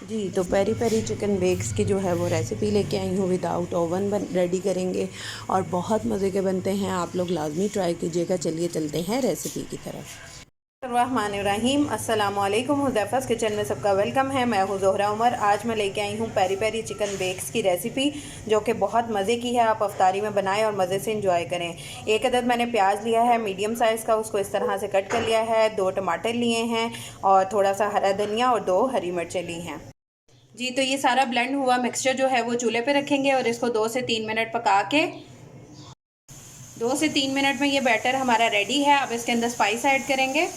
जी, तो peri peri chicken bakes की जो है वो रेसिपी लेके आई हूँ। विदाउट ओवन रेडी करेंगे और बहुत मज़े के बनते हैं। आप लोग लाजमी ट्राई कीजिएगा। चलिए चलते हैं रेसिपी की तरफ। रहमानिर्रहीम, अस्सलामुअलैकुम। हुज़ैफ़ा's किचन में सबका वेलकम है। मैं हूँ ज़ोहरा उमर। आज मैं लेके आई हूँ पेरी पेरी चिकन बेक्स की रेसिपी, जो कि बहुत मज़े की है। आप अफ्तारी में बनाएं और मज़े से इंजॉय करें। एक अदद मैंने प्याज लिया है मीडियम साइज़ का, उसको इस तरह से कट कर लिया है। 2 टमाटर लिए हैं और थोड़ा सा हरा धनिया और 2 हरी मिर्चें ली हैं। जी, तो ये सारा ब्लेंड हुआ मिक्सचर जो है वो चूल्हे पे रखेंगे और इसको 2 से 3 मिनट पका के 2 से 3 मिनट में ये बैटर हमारा रेडी है। अब इसके अंदर स्पाइस ऐड करेंगे।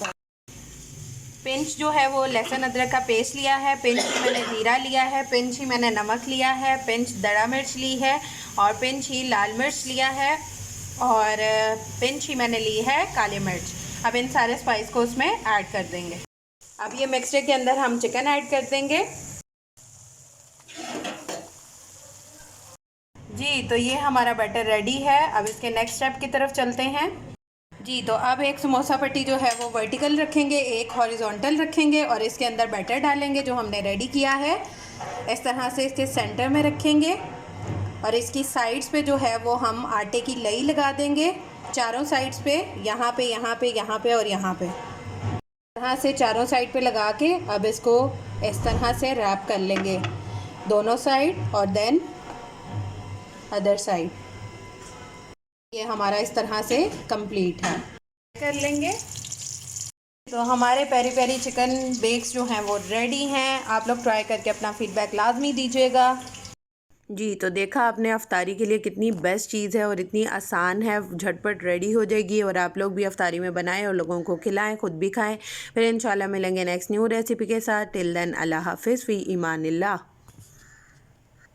पिंच जो है वो लहसुन अदरक का पेस्ट लिया है, पिंच ही मैंने ज़ीरा लिया है, पिंच ही मैंने नमक लिया है, पिंच दड़ा मिर्च ली है और पिंच ही लाल मिर्च लिया है और पिंच ही मैंने ली है काली मिर्च। अब इन सारे स्पाइस को उसमें ऐड कर देंगे। अब ये मिक्सचर के अंदर हम चिकन ऐड कर देंगे। जी, तो ये हमारा बैटर रेडी है। अब इसके नेक्स्ट स्टेप की तरफ चलते हैं। जी, तो अब एक समोसा पट्टी जो है वो वर्टिकल रखेंगे, एक हॉरिजॉन्टल रखेंगे और इसके अंदर बैटर डालेंगे जो हमने रेडी किया है। इस तरह से इसके सेंटर में रखेंगे और इसकी साइड्स पे जो है वो हम आटे की लई लगा देंगे। चारों साइड्स पे, यहाँ पे, यहाँ पे, यहाँ पे और यहाँ पे, इस तरह से चारों साइड पे लगा के अब इसको इस तरह से रैप कर लेंगे, दोनों साइड और देन अदर साइड। ये हमारा इस तरह से कंप्लीट है। कर लेंगे। तो हमारे पेरी पेरी चिकन बेक्स जो हैं वो रेडी हैं। आप लोग ट्राई करके अपना फीडबैक लाजमी दीजिएगा। जी, तो देखा आपने अफ्तारी के लिए कितनी बेस्ट चीज़ है और इतनी आसान है, झटपट रेडी हो जाएगी और आप लोग भी अफ्तारी में बनाएं और लोगों को खिलाएं, खुद भी खाएं। फिर इंशाल्लाह मिलेंगे नेक्स्ट न्यू रेसिपी के साथ। टिल देन अल्लाह हाफिज़ फ़ी ईमानिल्लाह।